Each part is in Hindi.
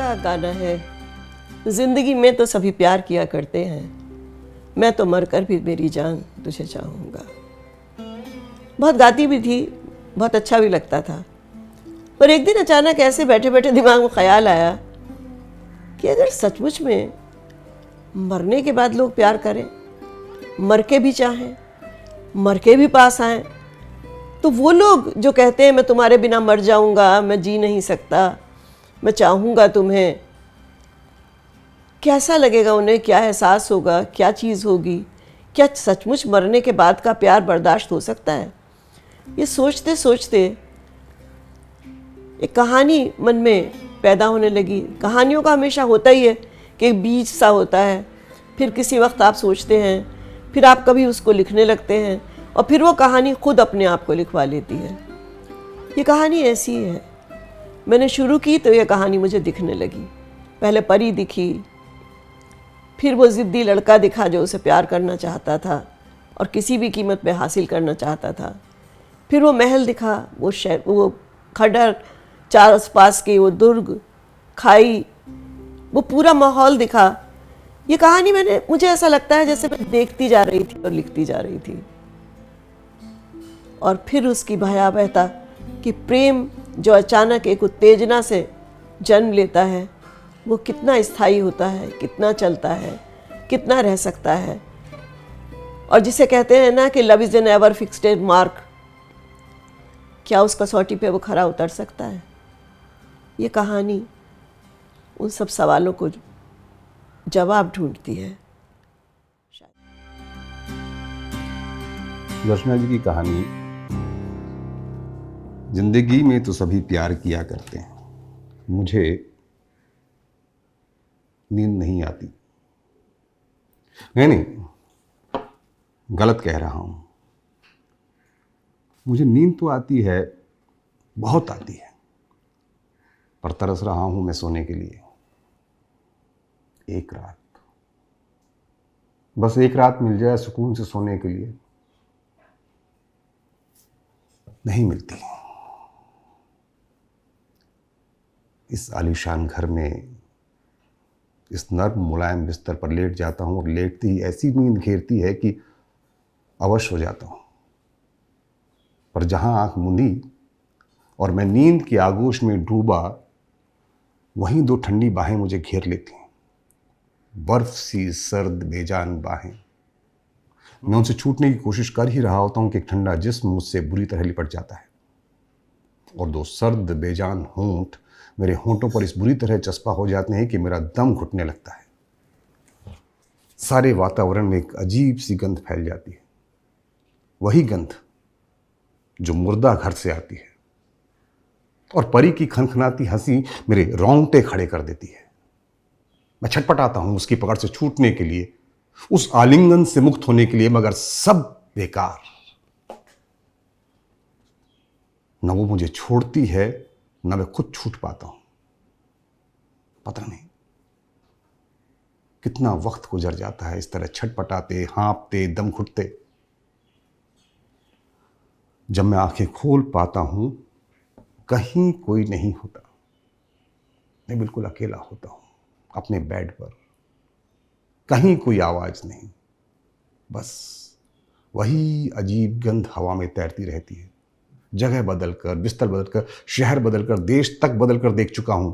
सा गाना है, जिंदगी में तो सभी प्यार किया करते हैं, मैं तो मरकर भी मेरी जान तुझे चाहूँगा। बहुत गाती भी थी, बहुत अच्छा भी लगता था। पर एक दिन अचानक ऐसे बैठे बैठे दिमाग में ख्याल आया कि अगर सचमुच में मरने के बाद लोग प्यार करें, मर के भी चाहें, मर के भी पास आएं, तो वो लोग जो कहते हैं मैं तुम्हारे बिना मर जाऊंगा, मैं जी नहीं सकता, मैं चाहूँगा तुम्हें, कैसा लगेगा उन्हें? क्या एहसास होगा? क्या चीज़ होगी? क्या सचमुच मरने के बाद का प्यार बर्दाश्त हो सकता है? ये सोचते सोचते एक कहानी मन में पैदा होने लगी। कहानियों का हमेशा होता ही है कि एक बीज सा होता है, फिर किसी वक्त आप सोचते हैं, फिर आप कभी उसको लिखने लगते हैं और फिर वो कहानी खुद अपने आप को लिखवा लेती है। ये कहानी ऐसी है। मैंने शुरू की तो ये कहानी मुझे दिखने लगी। पहले परी दिखी, फिर वो ज़िद्दी लड़का दिखा जो उसे प्यार करना चाहता था और किसी भी कीमत पे हासिल करना चाहता था। फिर वो महल दिखा, वो खंडर, चार आसपास के वो दुर्ग, खाई, वो पूरा माहौल दिखा। ये कहानी मुझे ऐसा लगता है जैसे मैं देखती जा रही थी और लिखती जा रही थी। और फिर उसकी भयावहता कि प्रेम जो अचानक एक उत्तेजना से जन्म लेता है, वो कितना स्थायी होता है, कितना चलता है, कितना रह सकता है। और जिसे कहते हैं ना कि love is an ever fixed mark, क्या उस कसौटी पे वो खरा उतर सकता है? ये कहानी उन सब सवालों को जवाब ढूंढती है। दर्शना जी की कहानी, जिंदगी में तो सभी प्यार किया करते हैं, मुझे नींद नहीं आती। नहीं, गलत कह रहा हूं। मुझे नींद तो आती है, बहुत आती है, पर तरस रहा हूं मैं सोने के लिए। एक रात, बस एक रात मिल जाए सुकून से सोने के लिए, नहीं मिलती। इस आलीशान घर में इस नर्म मुलायम बिस्तर पर लेट जाता हूं और लेटती ही ऐसी नींद घेरती है कि अवश हो जाता हूं। पर जहां आंख मुंदी और मैं नींद की आगोश में डूबा, वहीं दो ठंडी बाहें मुझे घेर लेती हैं, बर्फ सी सर्द बेजान बाहें। मैं उनसे छूटने की कोशिश कर ही रहा होता हूं कि एक ठंडा जिस्म मुझसे बुरी तरह लिपट जाता है और दो सर्द बेजान होंठ मेरे होंठों पर इस बुरी तरह चस्पा हो जाते हैं कि मेरा दम घुटने लगता है। सारे वातावरण में एक अजीब सी गंध फैल जाती है, वही गंध जो मुर्दा घर से आती है, और परी की खनखनाती हंसी मेरे रोंगटे खड़े कर देती है। मैं छटपटाता हूं उसकी पकड़ से छूटने के लिए, उस आलिंगन से मुक्त होने के लिए, मगर सब बेकार। न वो मुझे छोड़ती है, न मैं खुद छूट पाता हूं। पता नहीं कितना वक्त गुजर जाता है इस तरह छटपटाते, हाँपते, दम घुटते। जब मैं आंखें खोल पाता हूं, कहीं कोई नहीं होता। मैं बिल्कुल अकेला होता हूं अपने बेड पर। कहीं कोई आवाज नहीं, बस वही अजीब गंध हवा में तैरती रहती है। जगह बदलकर, बिस्तर बदलकर, शहर बदलकर, देश तक बदलकर देख चुका हूं,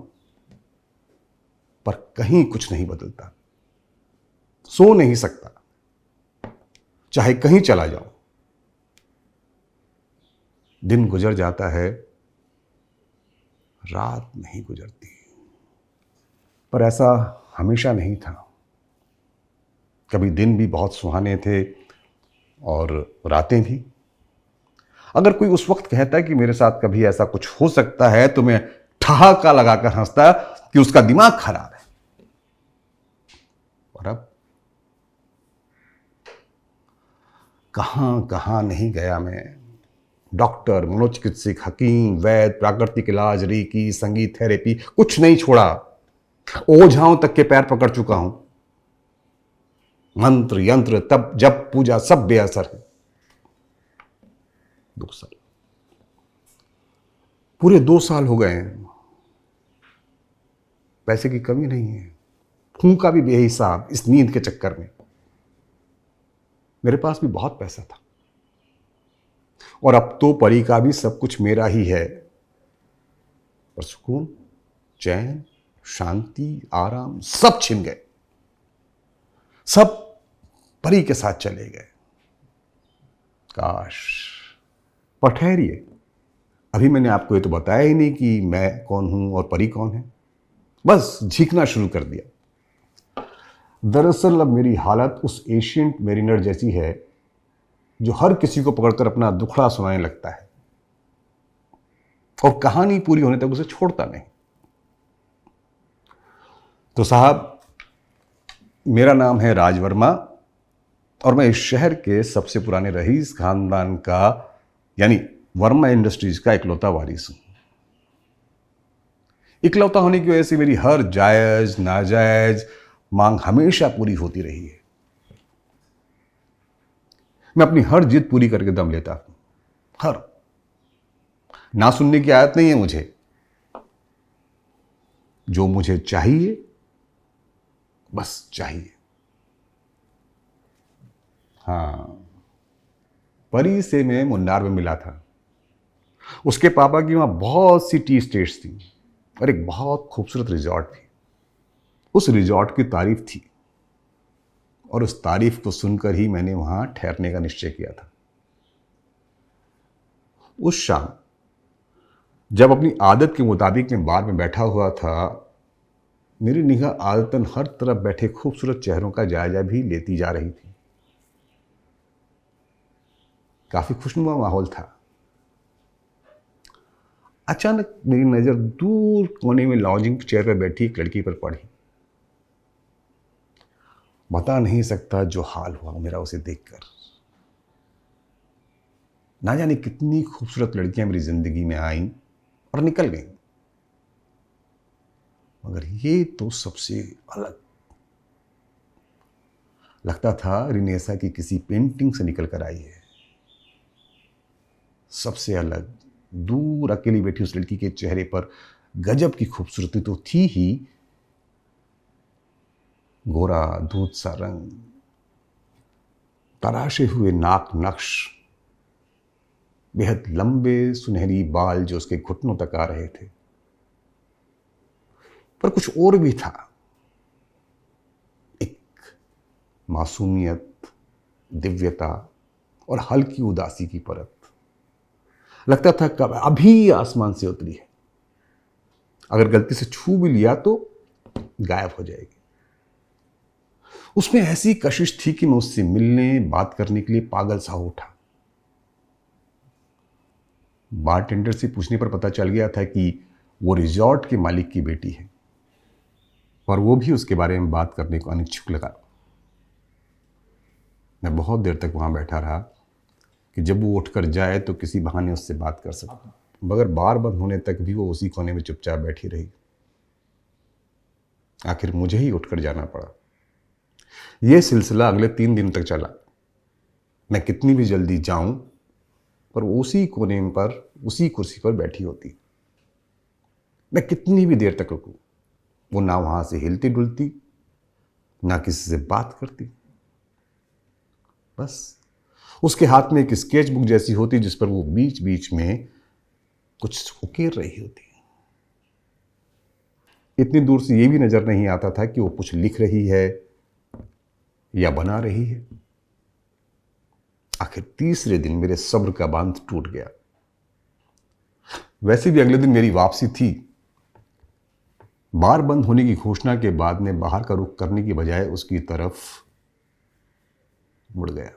पर कहीं कुछ नहीं बदलता। सो नहीं सकता, चाहे कहीं चला जाऊं। दिन गुजर जाता है, रात नहीं गुजरती। पर ऐसा हमेशा नहीं था। कभी दिन भी बहुत सुहाने थे और रातें भी। अगर कोई उस वक्त कहता है कि मेरे साथ कभी ऐसा कुछ हो सकता है, तो मैं ठहाका लगाकर हंसता कि उसका दिमाग खराब है। और अब कहां कहां नहीं गया मैं। डॉक्टर, मनोचिकित्सक, हकीम, वैद्य, प्राकृतिक इलाज, रेकी, संगीत थेरेपी, कुछ नहीं छोड़ा। ओझाओं तक के पैर पकड़ चुका हूं। मंत्र, यंत्र, तप, जप, पूजा, सब बेअसर है। 2 साल, पूरे 2 साल हो गए हैं। पैसे की कमी नहीं है, फूंका भी बेहिसाब इस नींद के चक्कर में। मेरे पास भी बहुत पैसा था और अब तो परी का भी सब कुछ मेरा ही है, पर सुकून, चैन, शांति, आराम सब छिन गए, सब परी के साथ चले गए। काश। पर ठहरिए, अभी मैंने आपको ये तो बताया ही नहीं कि मैं कौन हूं और परी कौन है। बस झीकना शुरू कर दिया। दरअसल अब मेरी हालत उस एशियंट मेरिनर जैसी है जो हर किसी को पकड़कर अपना दुखड़ा सुनाने लगता है और कहानी पूरी होने तक उसे छोड़ता नहीं। तो साहब, मेरा नाम है राज वर्मा और मैं इस शहर के सबसे पुराने रईस खानदान का यानी वर्मा इंडस्ट्रीज का इकलौता वारिस हूं। इकलौता होने की वजह से मेरी हर जायज नाजायज मांग हमेशा पूरी होती रही है। मैं अपनी हर जिद पूरी करके दम लेता हूं, हर। ना सुनने की आदत नहीं है मुझे। जो मुझे चाहिए बस चाहिए। हाँ, परी से मैं मुन्नार में मिला था। उसके पापा की वहां बहुत सी टी स्टेट्स थी और एक बहुत खूबसूरत रिजॉर्ट थी। उस रिजॉर्ट की तारीफ थी और उस तारीफ को सुनकर ही मैंने वहां ठहरने का निश्चय किया था। उस शाम जब अपनी आदत के मुताबिक मैं बार में बैठा हुआ था, मेरी निगाह आदतन हर तरफ बैठे खूबसूरत चेहरों का जायजा भी लेती जा रही थी। काफी खुशनुमा माहौल था। अचानक मेरी नजर दूर कोने में लॉजिंग चेयर पर बैठी एक लड़की पर पड़ी। बता नहीं सकता जो हाल हुआ मेरा उसे देखकर। ना जाने कितनी खूबसूरत लड़कियां मेरी जिंदगी में आईं और निकल गईं, मगर ये तो सबसे अलग। लगता था रिनेसा की किसी पेंटिंग से निकल कर आई है। सबसे अलग, दूर अकेली बैठी उस लड़की के चेहरे पर गजब की खूबसूरती तो थी ही। गोरा दूध सा रंग, तराशे हुए नाक नक्श, बेहद लंबे सुनहरी बाल जो उसके घुटनों तक आ रहे थे। पर कुछ और भी था, एक मासूमियत, दिव्यता और हल्की उदासी की परत। लगता था कब अभी आसमान से उतरी है, अगर गलती से छू भी लिया तो गायब हो जाएगी। उसमें ऐसी कशिश थी कि मैं उससे मिलने, बात करने के लिए पागल सा उठा। बारटेंडर से पूछने पर पता चल गया था कि वो रिजॉर्ट के मालिक की बेटी है, पर वो भी उसके बारे में बात करने को अनिच्छुक लगा। मैं बहुत देर तक वहां बैठा रहा कि जब वो उठकर जाए तो किसी बहाने उससे बात कर सकूं, मगर बार बंद होने तक भी वो उसी कोने में चुपचाप बैठी रही। आखिर मुझे ही उठकर जाना पड़ा। यह सिलसिला अगले 3 दिन तक चला। मैं कितनी भी जल्दी जाऊं, पर वो उसी कोने पर, उसी कुर्सी पर बैठी होती। मैं कितनी भी देर तक रुकूं, वो ना वहां से हिलती डुलती, ना किसी से बात करती। बस उसके हाथ में एक स्केच बुक जैसी होती जिस पर वो बीच बीच में कुछ उकेर रही होती। इतनी दूर से ये भी नजर नहीं आता था कि वो कुछ लिख रही है या बना रही है। आखिर तीसरे दिन मेरे सब्र का बांध टूट गया। वैसे भी अगले दिन मेरी वापसी थी। बार बंद होने की घोषणा के बाद मैं बाहर का रुख करने की बजाय उसकी तरफ मुड़ गया।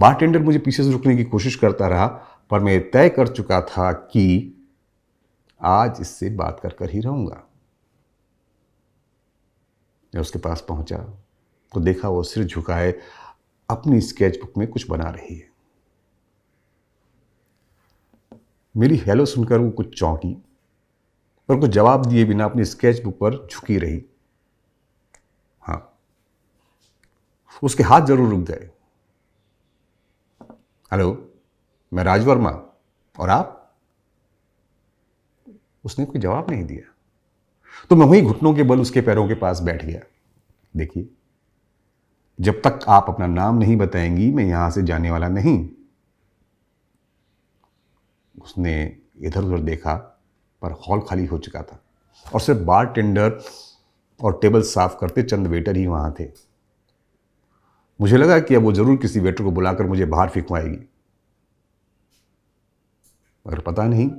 बारटेंडर मुझे पीछे से रुकने की कोशिश करता रहा, पर मैं तय कर चुका था कि आज इससे बात कर कर ही रहूंगा। मैं उसके पास पहुंचा तो देखा वो सिर झुकाए अपनी स्केच बुक में कुछ बना रही है। मेरी हेलो सुनकर वो कुछ चौंकी, पर कुछ जवाब दिए बिना अपनी स्केच बुक पर झुकी रही। हाँ, उसके हाथ जरूर रुक गए। हेलो, मैं राज वर्मा, और आप? उसने कोई जवाब नहीं दिया। तो मैं वहीं घुटनों के बल उसके पैरों के पास बैठ गया। देखिए, जब तक आप अपना नाम नहीं बताएंगी मैं यहां से जाने वाला नहीं। उसने इधर उधर देखा, पर हॉल खाली हो चुका था और सिर्फ बार टेंडर और टेबल साफ करते चंद वेटर ही वहां थे। मुझे लगा कि अब वो जरूर किसी वेटर को बुलाकर मुझे बाहर फेंकवाएगी, मगर पता नहीं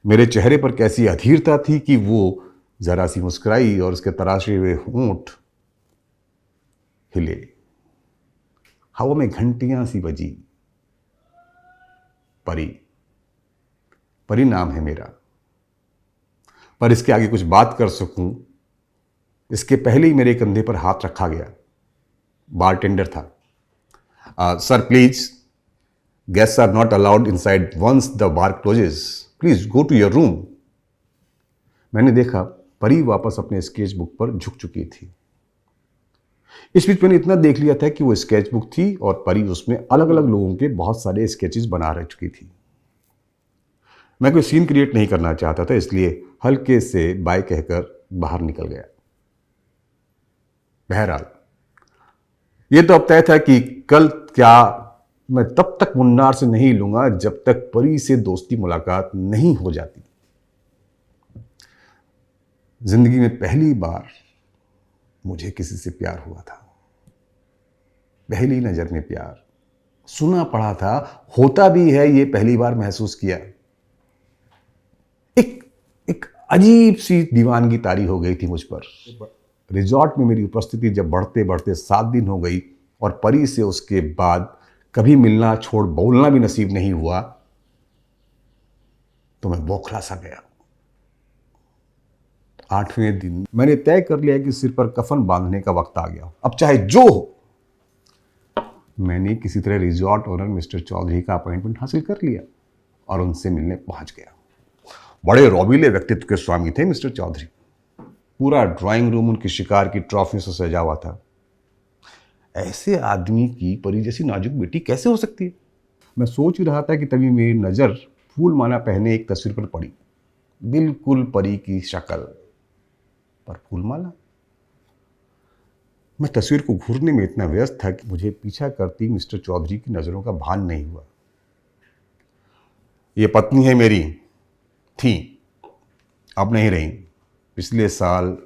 मेरे चेहरे पर कैसी अधीरता थी कि वो जरा सी मुस्कुराई और उसके तराशे हुए होंठ हिले। हवा में घंटियां सी बजी। परी, परी नाम है मेरा। पर इसके आगे कुछ बात कर सकूं, इसके पहले ही मेरे कंधे पर हाथ रखा गया। बारटेंडर था। Sir please, guests are not allowed inside once the bar closes. Please go to your room. मैंने देखा परी वापस अपने स्केच बुक पर झुक चुकी थी। इस बीच मैंने इतना देख लिया था कि वो स्केच बुक थी और परी उसमें अलग अलग लोगों के बहुत सारे स्केचेस बना रह चुकी थी। मैं कोई सीन क्रिएट नहीं करना चाहता था, इसलिए हल्के से बाय कहकर बाहर निकल गया। बहरहाल ये तो अब तय था कि कल क्या मैं तब तक मुन्नार से नहीं लूंगा जब तक परी से दोस्ती मुलाकात नहीं हो जाती। जिंदगी में पहली बार मुझे किसी से प्यार हुआ था। पहली नजर में प्यार। सुना पड़ा था, होता भी है, ये पहली बार महसूस किया। एक अजीब सी दीवानगी तारी हो गई थी मुझ पर। रिजॉर्ट में मेरी उपस्थिति जब बढ़ते बढ़ते 7 दिन हो गई और परी से उसके बाद कभी मिलना छोड़ बोलना भी नसीब नहीं हुआ, तो मैं बौखला सा गया। 8वें दिन मैंने तय कर लिया कि सिर पर कफन बांधने का वक्त आ गया, अब चाहे जो हो। मैंने किसी तरह रिजॉर्ट ओनर मिस्टर चौधरी का अपॉइंटमेंट हासिल कर लिया और उनसे मिलने पहुंच गया। बड़े रौबीले व्यक्तित्व के स्वामी थे मिस्टर चौधरी। पूरा ड्राइंग रूम उनकी शिकार की ट्रॉफियों से सजा हुआ था। ऐसे आदमी की परी जैसी नाजुक बेटी कैसे हो सकती है? मैं सोच ही रहा था कि तभी मेरी नज़र फूल माला पहने एक तस्वीर पर पड़ी। बिल्कुल परी की शक्ल पर फूलमाला। मैं तस्वीर को घूरने में इतना व्यस्त था कि मुझे पीछा करती मिस्टर चौधरी की नज़रों का भान नहीं हुआ। ये पत्नी है मेरी, थी, अब नहीं रही, पिछले साल।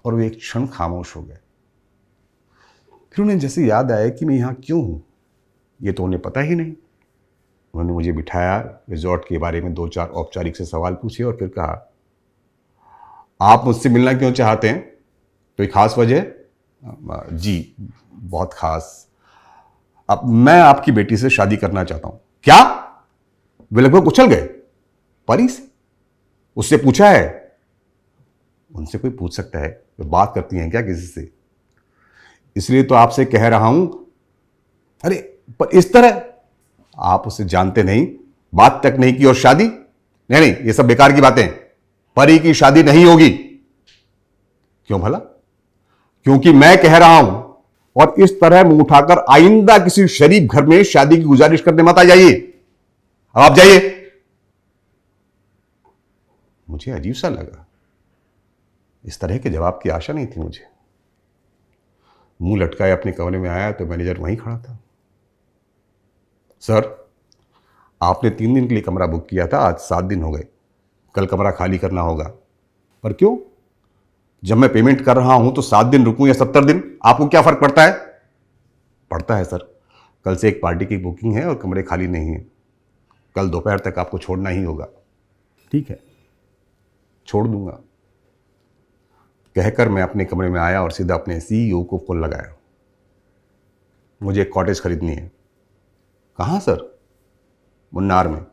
और वे एक क्षण खामोश हो गए। फिर उन्हें जैसे याद आया कि मैं यहाँ क्यों हूँ, ये तो उन्हें पता ही नहीं। उन्होंने मुझे बिठाया, रिजॉर्ट के बारे में 2-4 औपचारिक से सवाल पूछे और फिर कहा, आप मुझसे मिलना क्यों चाहते हैं? कोई खास वजह? जी, बहुत खास। अब मैं आपकी बेटी से शादी करना चाहता हूं। क्या? वे लगभग उछल गए। परी से? उससे पूछा है? उनसे कोई पूछ सकता है? वे बात करती हैं क्या किसी से? इसलिए तो आपसे कह रहा हूं। अरे पर इस तरह, आप उसे जानते नहीं, बात तक नहीं की और शादी? नहीं नहीं, ये सब बेकार की बातें। परी की शादी नहीं होगी। क्यों भला? क्योंकि मैं कह रहा हूं। और इस तरह मुंह उठाकर आइंदा किसी शरीफ घर में शादी की गुजारिश करने मत आ जाइए। अब आप जाइए। मुझे अजीब सा लगा। इस तरह के जवाब की आशा नहीं थी मुझे। मुंह लटकाए अपने कमरे में आया तो मैनेजर वहीं खड़ा था। सर, आपने 3 दिन के लिए कमरा बुक किया था, आज 7 दिन हो गए। कल कमरा खाली करना होगा। पर क्यों? जब मैं पेमेंट कर रहा हूं तो 7 दिन रुकूं या 70 दिन, आपको क्या फर्क पड़ता है? पड़ता है सर। कल से एक पार्टी की बुकिंग है और कमरे खाली नहीं है। कल दोपहर तक आपको छोड़ना ही होगा। ठीक है, छोड़ दूंगा। कहकर मैं अपने कमरे में आया और सीधा अपने सीईओ को फोन लगाया। मुझे एक कॉटेज खरीदनी है। कहाँ सर? मुन्नार में।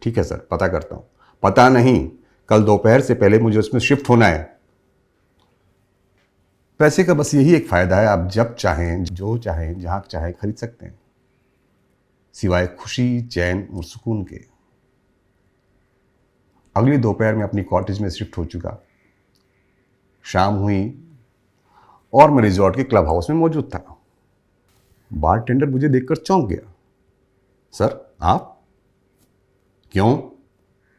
ठीक है सर, पता करता हूँ। पता नहीं, कल दोपहर से पहले मुझे उसमें शिफ्ट होना है। पैसे का बस यही एक फायदा है, आप जब चाहें, जो चाहें, जहाँ चाहें खरीद सकते हैं, सिवाय खुशी, चैन और सुकून के। अगली दोपहर में अपनी कॉटेज में शिफ्ट हो चुका। शाम हुई और मैं रिजॉर्ट के क्लब हाउस में मौजूद था। बारटेंडर मुझे देखकर चौंक गया। सर, आप? क्यों?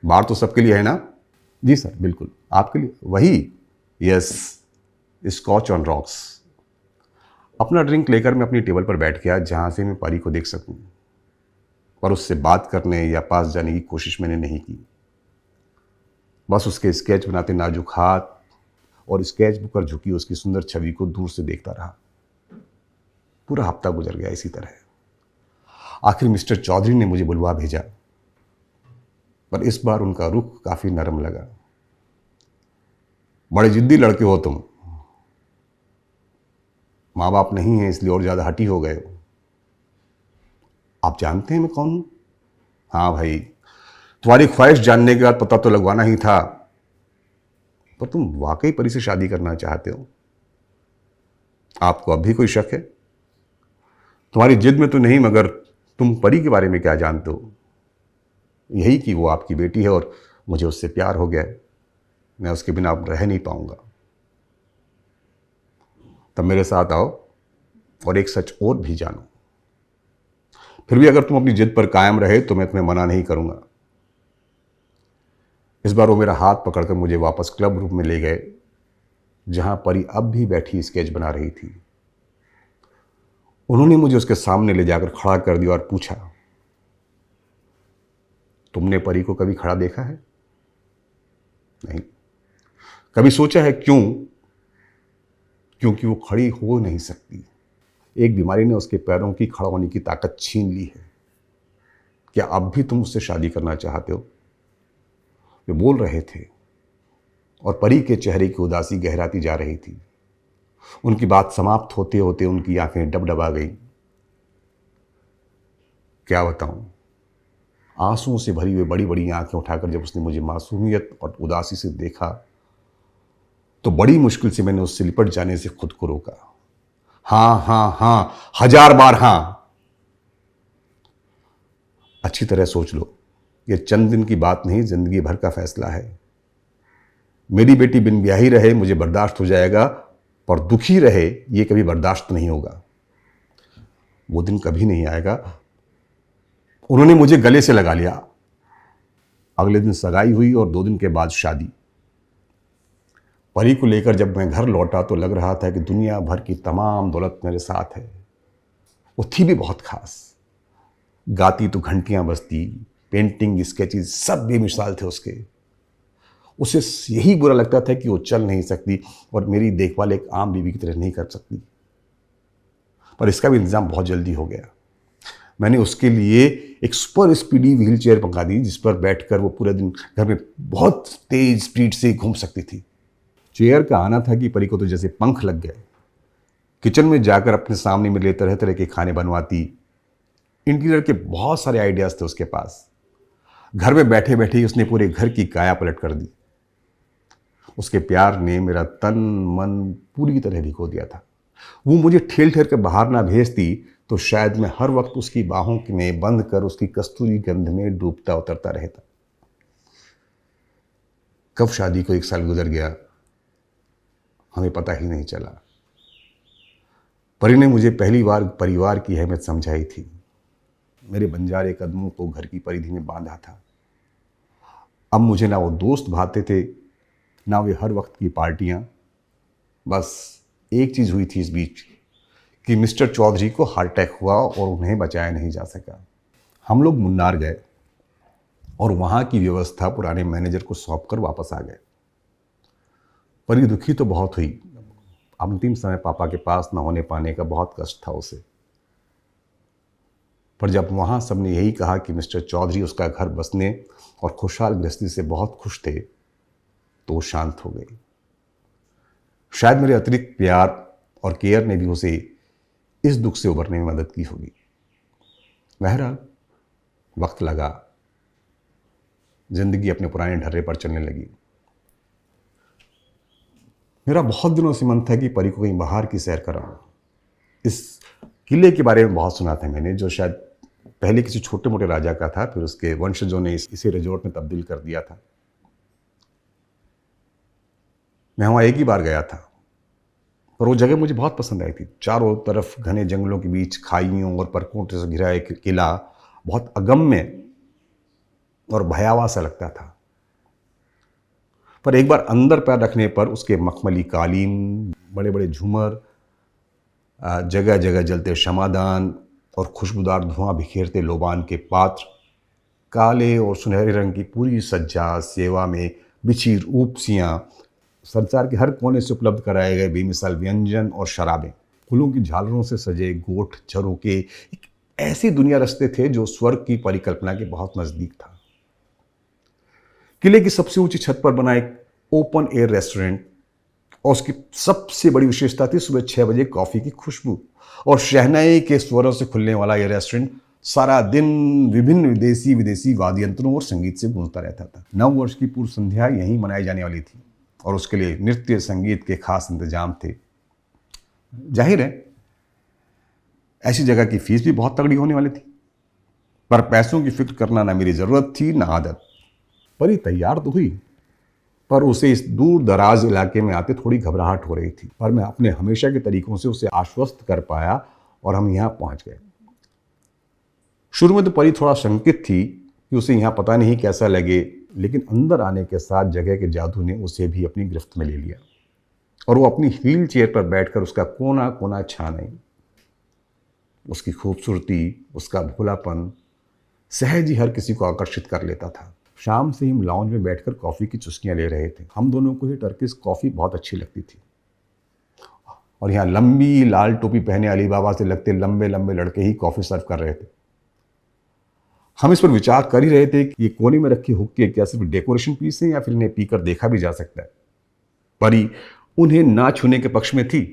बार तो सबके लिए है ना? जी सर, बिल्कुल आपके लिए वही। Yes, scotch on rocks. अपना ड्रिंक लेकर मैं अपनी टेबल पर बैठ गया जहाँ से मैं परी को देख सकूं, पर उससे बात करने या पास जाने की कोशिश मैंने नहीं की। बस उसके स्केच बनाते नाजुक हाथ और स्केच बुक पर झुकी उसकी सुंदर छवि को दूर से देखता रहा। पूरा हफ्ता गुजर गया इसी तरह। आखिर मिस्टर चौधरी ने मुझे बुलवा भेजा, पर इस बार उनका रुख काफी नरम लगा। बड़े जिद्दी लड़के हो तुम, माँ बाप नहीं है इसलिए और ज्यादा हठी हो गए हो। आप जानते हैं मैं कौन हूं? हाँ भाई, तुम्हारी ख्वाहिश जानने के बाद पता तो लगवाना ही था, पर तुम वाकई परी से शादी करना चाहते हो। आपको अब भी कोई शक है? तुम्हारी जिद में तो नहीं, मगर तुम परी के बारे में क्या जानते हो? यही कि वो आपकी बेटी है और मुझे उससे प्यार हो गया है। मैं उसके बिना अब रह नहीं पाऊंगा। तब मेरे साथ आओ और एक सच और भी जानो। फिर भी अगर तुम अपनी जिद पर कायम रहे तो मैं तुम्हें मना नहीं करूंगा। इस बार वो मेरा हाथ पकड़कर मुझे वापस क्लब रूम में ले गए, जहां परी अब भी बैठी स्केच बना रही थी। उन्होंने मुझे उसके सामने ले जाकर खड़ा कर दिया और पूछा, तुमने परी को कभी खड़ा देखा है? नहीं। कभी सोचा है क्यों? क्योंकि वो खड़ी हो नहीं सकती। एक बीमारी ने उसके पैरों की खड़ा होने की ताकत छीन ली है। क्या अब भी तुम उससे शादी करना चाहते हो? वे बोल रहे थे और परी के चेहरे की उदासी गहराती जा रही थी। उनकी बात समाप्त होते होते उनकी आंखें डबडबा गई। क्या बताऊं, आंसुओं से भरी हुई बड़ी बड़ी आंखें उठाकर जब उसने मुझे मासूमियत और उदासी से देखा तो बड़ी मुश्किल से मैंने उससे लिपट जाने से खुद को रोका। हाँ हाँ हाँ, 1000 बार हाँ। अच्छी तरह सोच लो, ये चंद दिन की बात नहीं, जिंदगी भर का फैसला है। मेरी बेटी बिन ब्याही रहे मुझे बर्दाश्त हो जाएगा, पर दुखी रहे ये कभी बर्दाश्त नहीं होगा। वो दिन कभी नहीं आएगा। उन्होंने मुझे गले से लगा लिया। अगले दिन सगाई हुई और 2 दिन के बाद शादी। परी को लेकर जब मैं घर लौटा तो लग रहा था कि दुनिया भर की तमाम दौलत मेरे साथ है। वो थी भी बहुत खास। गाती तो घंटियां बजती, पेंटिंग स्केचेस सब बेमिसाल थे उसके। उसे यही बुरा लगता था कि वो चल नहीं सकती और मेरी देखभाल एक आम बीवी की तरह नहीं कर सकती। पर इसका भी इंतजाम बहुत जल्दी हो गया। मैंने उसके लिए एक सुपर स्पीडी व्हील चेयर मंगा दी, जिस पर बैठकर वो पूरे दिन घर में बहुत तेज स्पीड से घूम सकती थी। चेयर का आना था कि परी को तो जैसे पंख लग गए। किचन में जाकर अपने सामने मेरे लिए तरह तरह के खाने बनवाती। इंटीरियर के बहुत सारे आइडियाज थे उसके पास। घर में बैठे बैठे ही उसने पूरे घर की काया पलट कर दी। उसके प्यार ने मेरा तन मन पूरी तरह भिगो दिया था। वो मुझे ठेल ठेल कर बाहर ना भेजती तो शायद मैं हर वक्त उसकी बाहों में बंद कर उसकी कस्तूरी गंध में डूबता उतरता रहता। कब शादी को 1 साल गुजर गया हमें पता ही नहीं चला। परी ने मुझे पहली बार परिवार की अहमियत समझाई थी। मेरे बंजारे कदमों को घर की परिधि में बांधा था। अब मुझे ना वो दोस्त भाते थे, ना वे हर वक्त की पार्टियां। बस एक चीज हुई थी इस बीच कि मिस्टर चौधरी को हार्ट अटैक हुआ और उन्हें बचाया नहीं जा सका। हम लोग मुन्नार गए और वहां की व्यवस्था पुराने मैनेजर को सौंपकर वापस आ गए। परी दुखी तो बहुत हुई। अंतिम समय पापा के पास न होने पाने का बहुत कष्ट था उसे। पर जब वहां सबने यही कहा कि मिस्टर चौधरी उसका घर बसने और खुशहाल गृहस्थी से बहुत खुश थे तो वो शांत हो गई। शायद मेरे अतिरिक्त प्यार और केयर ने भी उसे इस दुख से उबरने में मदद की होगी। बहरहाल वक्त लगा, जिंदगी अपने पुराने ढर्रे पर चलने लगी। मेरा बहुत दिनों से मन था कि परी को कहीं बाहर की सैर कराऊं। इस किले के बारे में बहुत सुना था मैंने, जो शायद पहले किसी छोटे मोटे राजा का था, फिर उसके वंशजों ने इसे रिजॉर्ट में तब्दील कर दिया था। मैं वहाँ एक ही बार गया था, पर वो जगह मुझे बहुत पसंद आई थी। चारों तरफ घने जंगलों के बीच खाइयों और परकोटे से घिरा एक किला बहुत अगम्य और भयावह सा लगता था। पर एक बार अंदर पैर रखने पर उसके मखमली कालीन, बड़े बड़े झूमर, जगह जगह जलते शमादान और खुशबूदार धुआं बिखेरते लोबान के पात्र, काले और सुनहरे रंग की पूरी सज्जा, सेवा में बिछी रूपसियाँ, संसार के हर कोने से उपलब्ध कराए गए बेमिसाल व्यंजन और शराबें, फूलों की झालरों से सजे गोठ झरोके, एक ऐसी दुनिया रचते थे जो स्वर्ग की परिकल्पना के बहुत नजदीक था। किले की सबसे ऊंची छत पर बना एक ओपन एयर रेस्टोरेंट, और उसकी सबसे बड़ी विशेषता थी सुबह 6 बजे कॉफी की खुशबू और शहनाई के स्वरों से खुलने वाला यह रेस्टोरेंट सारा दिन विभिन्न विदेशी वाद्य यंत्रों और संगीत से गूंजता रहता था। 9 वर्ष की पूर्व संध्या यहीं मनाई जाने वाली थी और उसके लिए नृत्य संगीत के खास इंतजाम थे। जाहिर है ऐसी जगह की फीस भी बहुत तगड़ी होने वाली थी, पर पैसों की फिक्र करना ना मेरी जरूरत थी ना आदत। परी तैयार तो हुई, पर उसे इस दूर दराज इलाके में आते थोड़ी घबराहट हो रही थी, पर मैं अपने हमेशा के तरीकों से उसे आश्वस्त कर पाया और हम यहाँ पहुंच गए। शुरू में तो परी थोड़ा शंकित थी कि उसे यहाँ पता नहीं कैसा लगे, लेकिन अंदर आने के साथ जगह के जादू ने उसे भी अपनी गिरफ्त में ले लिया और वो अपनी व्हील चेयर पर बैठकर उसका कोना कोना छा नहीं। उसकी खूबसूरती, उसका भोलापन सहज ही हर किसी को आकर्षित कर लेता था। शाम से ही हम लाउंज में बैठकर कॉफ़ी की चुस्कियां ले रहे थे। हम दोनों को ही टर्किश कॉफ़ी बहुत अच्छी लगती थी और यहाँ लंबी लाल टोपी पहने अली बाबा से लगते लंबे लंबे लड़के ही कॉफ़ी सर्व कर रहे थे। हम इस पर विचार कर ही रहे थे कि ये कोने में रखे हुक्के क्या सिर्फ डेकोरेशन पीस हैं या फिर इन्हें पीकर देखा भी जा सकता है। परी उन्हें ना छूने के पक्ष में थी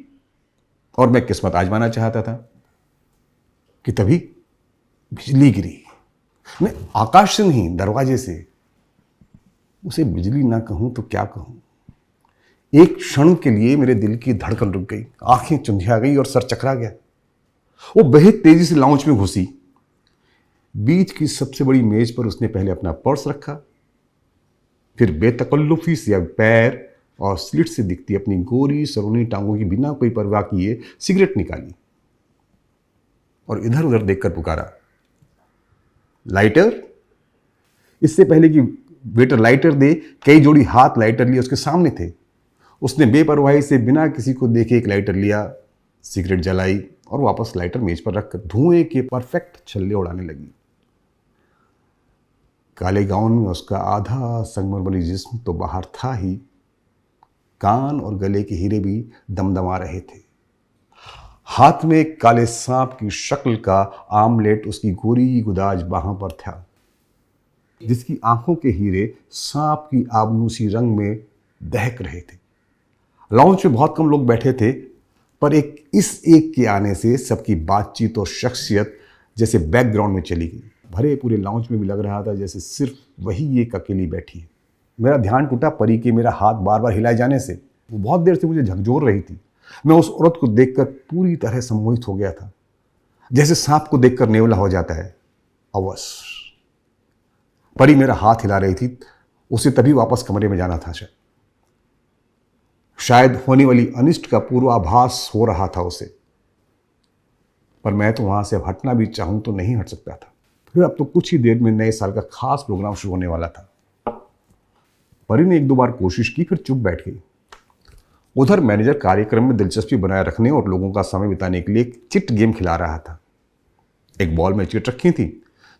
और मैं किस्मत आजमाना चाहता था कि तभी बिजली गिरी। मैं आकाश से नहीं, दरवाजे से। उसे बिजली ना कहूं तो क्या कहूं। एक क्षण के लिए मेरे दिल की धड़कन रुक गई, आंखें चुंधिया गई और सर चकरा गया। वो बेहद तेजी से लाउंज में घुसी। बीच की सबसे बड़ी मेज पर उसने पहले अपना पर्स रखा, फिर बेतकल्लुफी से पैर और स्लिट से दिखती अपनी गोरी सरोनी टांगों की बिना कोई परवाह किए सिगरेट निकाली और इधर उधर देखकर पुकारा, लाइटर। इससे पहले कि वेटर लाइटर दे, कई जोड़ी हाथ लाइटर लिए उसके सामने थे। उसने बेपरवाही से बिना किसी को देखे एक लाइटर लिया, सिगरेट जलाई और वापस लाइटर मेज पर रखकर धुएं के परफेक्ट छल्ले उड़ाने लगी। काले गाउन में उसका आधा संगमरमरी जिस्म तो बाहर था ही, कान और गले के हीरे भी दमदमा रहे थे। हाथ में एक काले सांप की शक्ल का आमलेट उसकी गोरी गुदाज बाहों पर था, जिसकी आंखों के हीरे सांप की आबनूसी रंग में दहक रहे थे। लाउंज में बहुत कम लोग बैठे थे, पर इस एक के आने से सबकी बातचीत और शख्सियत जैसे बैकग्राउंड में चली गई। भरे पूरे लाउंज में भी लग रहा था जैसे सिर्फ वही एक अकेली बैठी है। मेरा ध्यान टूटा परी के मेरा हाथ बार बार हिलाए जाने से। वो बहुत देर से मुझे झकझोर रही थी। मैं उस औरत को देखकर पूरी तरह सम्मोहित हो गया था, जैसे सांप को देखकर नेवला हो जाता है। अवश्य परी मेरा हाथ हिला रही थी। उसे तभी वापस कमरे में जाना था। शायद होने वाली अनिष्ट का पूर्वाभास हो रहा था उसे, पर मैं तो वहां से अब हटना भी चाहूं तो नहीं हट सकता था। फिर अब तो कुछ ही देर में नए साल का खास प्रोग्राम शुरू होने वाला था। परी ने 1-2 बार कोशिश की, फिर चुप बैठ गई। उधर मैनेजर कार्यक्रम में दिलचस्पी बनाए रखने और लोगों का समय बिताने के लिए एक चिट गेम खिला रहा था। एक बॉल में चिट रखी थी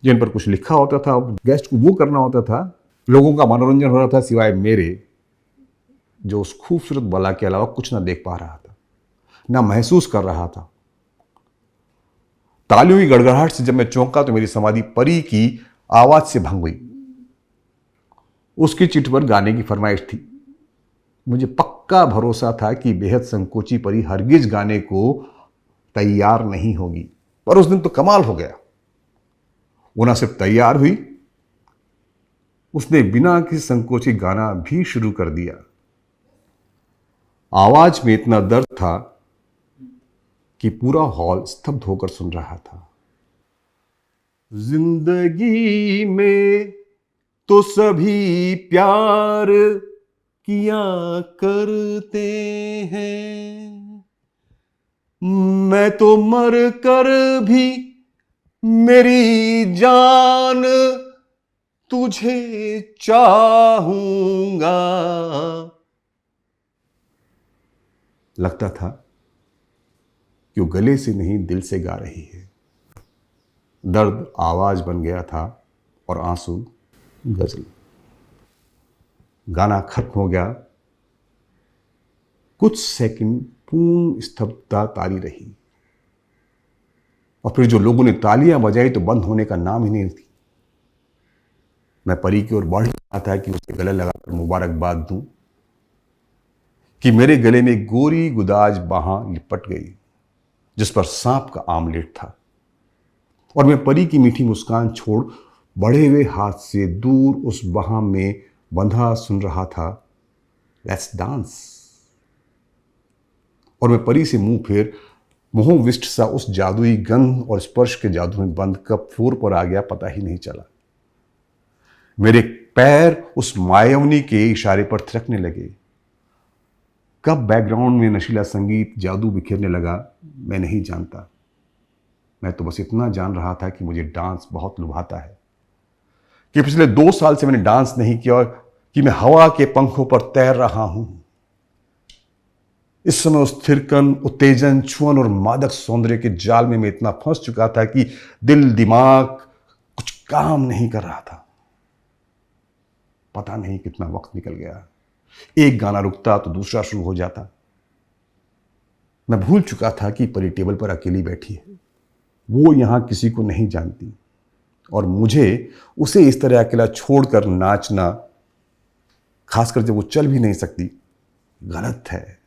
जिन पर कुछ लिखा होता था, गेस्ट को वो करना होता था। लोगों का मनोरंजन हो रहा था सिवाय मेरे, जो उस खूबसूरत बला के अलावा कुछ ना देख पा रहा था, ना महसूस कर रहा था। तालियों की गड़गड़ाहट से जब मैं चौंका तो मेरी समाधि परी की आवाज से भंग हुई। उसकी चिट पर गाने की फरमाइश थी। मुझे पक्का भरोसा था कि बेहद संकोची परी हरगिज गाने को तैयार नहीं होगी, पर उस दिन तो कमाल हो गया। वो ना सिर्फ तैयार हुई, उसने बिना किसी संकोची गाना भी शुरू कर दिया। आवाज में इतना दर्द था कि पूरा हॉल स्तब्ध होकर सुन रहा था। जिंदगी में तो सभी प्यार किया करते हैं, मैं तो मर कर भी मेरी जान तुझे चाहूंगा। लगता था कि वो गले से नहीं दिल से गा रही है। दर्द आवाज बन गया था और आंसू गजल। गाना खत्म हो गया। कुछ सेकंड पूर्ण स्तब्धता तारी रही और फिर जो लोगों ने तालियां बजाई तो बंद होने का नाम ही नहीं थी। मैं परी की ओर बढ़ रहा था कि उसे गले लगाकर मुबारकबाद दूं कि मेरे गले में गोरी गुदाज बाहां लिपट गई जिस पर सांप का आमलेट था और मैं परी की मीठी मुस्कान छोड़ बढ़े हुए हाथ से दूर उस बाहां में बंधा सुन रहा था, लेट्स डांस। और मैं परी से मुंह फेर मोहविष्ट सा उस जादुई गंध और स्पर्श के जादू में बंद कब फ्लोर पर आ गया पता ही नहीं चला। मेरे पैर उस मायावनी के इशारे पर थिरकने लगे। कब बैकग्राउंड में नशीला संगीत जादू बिखेरने लगा मैं नहीं जानता। मैं तो बस इतना जान रहा था कि मुझे डांस बहुत लुभाता है, कि पिछले 2 साल से मैंने डांस नहीं किया और कि मैं हवा के पंखों पर तैर रहा हूं। इस समय उस थिरकन, उत्तेजन, छुअन और मादक सौंदर्य के जाल में मैं इतना फंस चुका था कि दिल दिमाग कुछ काम नहीं कर रहा था। पता नहीं कितना वक्त निकल गया। एक गाना रुकता तो दूसरा शुरू हो जाता। मैं भूल चुका था कि परी टेबल पर अकेली बैठी है। वो यहां किसी को नहीं जानती और मुझे उसे इस तरह अकेला छोड़कर नाचना, खासकर जब वो चल भी नहीं सकती, गलत है।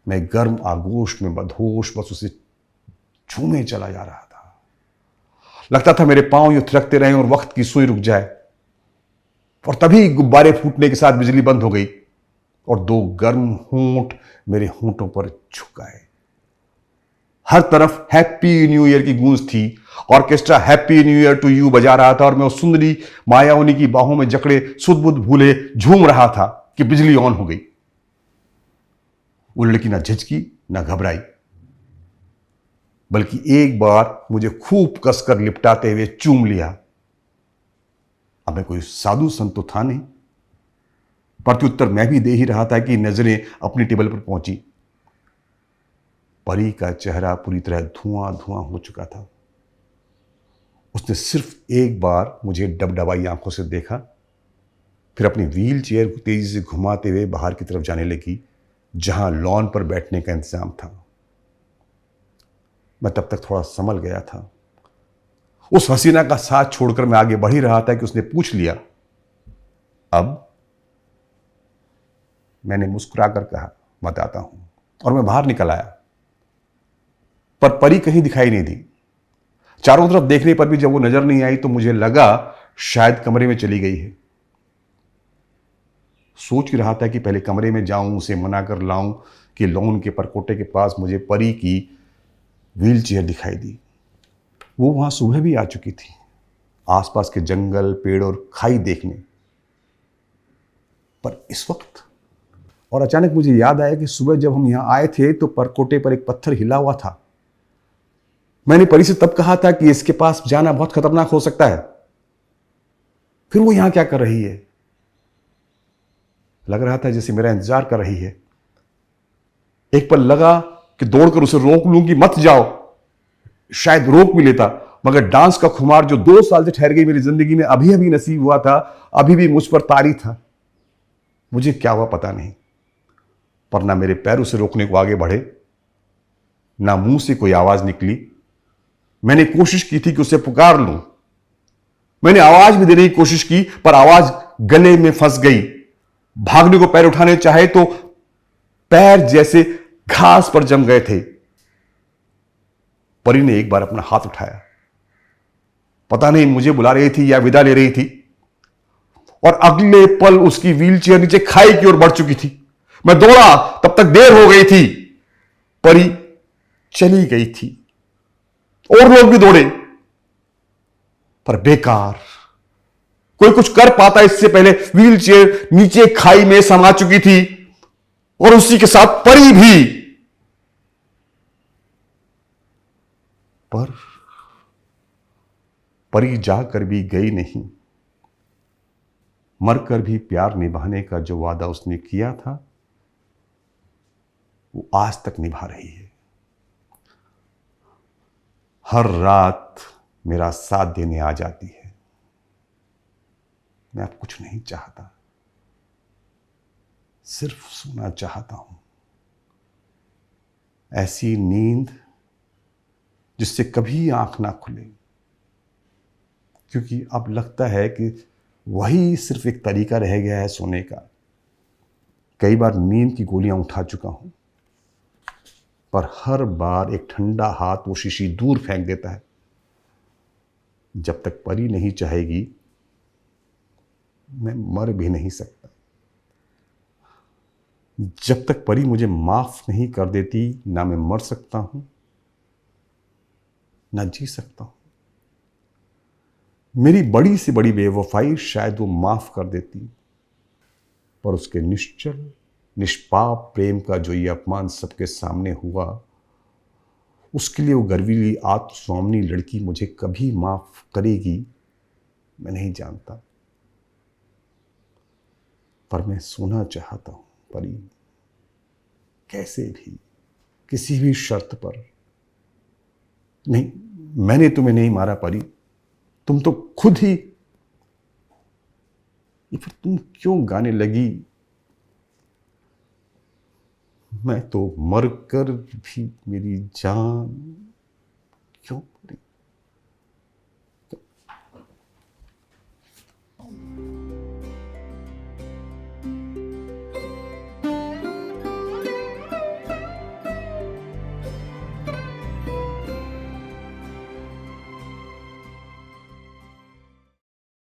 मैं गर्म आगोश में बदहोश बस उसे छूने चला जा रहा था। लगता था मेरे पांव यूं थिरकते रहे और वक्त की सुई रुक जाए। और तभी गुब्बारे फूटने के साथ बिजली बंद हो गई और 2 गर्म होंठ मेरे होंठों पर झुक आए। हर तरफ हैप्पी न्यू ईयर की गूंज थी। Orchestra happy new year to you बजा रहा था और मैं उस सुंदरी मायावनी की बाहों में जकड़े सुध-बुध भूले झूम रहा था कि बिजली ऑन हो गई। वो लड़की ना झिझकी ना घबराई, बल्कि एक बार मुझे खूब कसकर लिपटाते हुए चूम लिया। अब मैं कोई साधु संत तो था नहीं। प्रत्युत्तर मैं भी दे ही रहा था कि नजरें अपनी टेबल पर पहुंची। परी का चेहरा पूरी तरह धुआं धुआं हो चुका था। उसने सिर्फ एक बार मुझे डबडबाई आंखों से देखा, फिर अपनी व्हील चेयर को तेजी से घुमाते हुए बाहर की तरफ जाने लगी जहां लॉन पर बैठने का इंतजाम था। मैं तब तक थोड़ा संभल गया था। उस हसीना का साथ छोड़कर मैं आगे बढ़ ही रहा था कि उसने पूछ लिया, अब? मैंने मुस्कुराकर कहा, बताता हूं, और मैं बाहर निकल आया। पर परी कहीं दिखाई नहीं दी। चारों तरफ देखने पर भी जब वो नजर नहीं आई तो मुझे लगा शायद कमरे में चली गई है। सोच ही रहा था कि पहले कमरे में जाऊं, उसे मना कर लाऊं कि लॉन के परकोटे के पास मुझे परी की व्हील चेयर दिखाई दी। वो वहां सुबह भी आ चुकी थी, आसपास के जंगल, पेड़ और खाई देखने। पर इस वक्त, और अचानक मुझे याद आया कि सुबह जब हम यहां आए थे तो परकोटे पर एक पत्थर हिला हुआ था। मैंने परी से तब कहा था कि इसके पास जाना बहुत खतरनाक हो सकता है। फिर वो यहां क्या कर रही है? लग रहा था जैसे मेरा इंतजार कर रही है। एक पल लगा कि दौड़कर उसे रोक लूं कि मत जाओ। शायद रोक भी लेता, मगर डांस का खुमार जो 2 साल से ठहर गई मेरी जिंदगी में अभी अभी नसीब हुआ था, अभी भी मुझ पर तारी था। मुझे क्या हुआ पता नहीं, पर ना मेरे पैर उसे रोकने को आगे बढ़े, ना मुंह से कोई आवाज निकली। मैंने कोशिश की थी कि उसे पुकार लूं। मैंने आवाज भी देने की कोशिश की, पर आवाज गले में फंस गई। भागने को पैर उठाने चाहे तो पैर जैसे घास पर जम गए थे। परी ने एक बार अपना हाथ उठाया। पता नहीं मुझे बुला रही थी या विदा ले रही थी, और अगले पल उसकी व्हीलचेयर नीचे खाई की ओर बढ़ चुकी थी। मैं दौड़ा, तब तक देर हो गई थी। परी चली गई थी। और लोग भी दौड़े, पर बेकार। कोई कुछ कर पाता इससे पहले व्हीलचेयर नीचे खाई में समा चुकी थी, और उसी के साथ परी भी। पर परी जाकर भी गई नहीं। मरकर भी प्यार निभाने का जो वादा उसने किया था वो आज तक निभा रही है। हर रात मेरा साथ देने आ जाती है। मैं अब कुछ नहीं चाहता, सिर्फ सोना चाहता हूं। ऐसी नींद जिससे कभी आंख ना खुले, क्योंकि अब लगता है कि वही सिर्फ एक तरीका रह गया है सोने का। कई बार नींद की गोलियां उठा चुका हूं, पर हर बार एक ठंडा हाथ वो शीशी दूर फेंक देता है। जब तक परी नहीं चाहेगी मैं मर भी नहीं सकता। जब तक परी मुझे माफ नहीं कर देती, ना मैं मर सकता हूं ना जी सकता हूं। मेरी बड़ी से बड़ी बेवफाई शायद वो माफ कर देती, पर उसके निश्चल निष्पाप प्रेम का जो ये अपमान सबके सामने हुआ, उसके लिए वो गर्वीली आत्मस्वामिनी लड़की मुझे कभी माफ करेगी मैं नहीं जानता। पर मैं सोना चाहता हूं परी, कैसे भी, किसी भी शर्त पर। नहीं, मैंने तुम्हें नहीं मारा परी, तुम तो खुद ही। ये फिर तुम क्यों गाने लगी? मैं तो मरकर भी मेरी जान क्यों परी?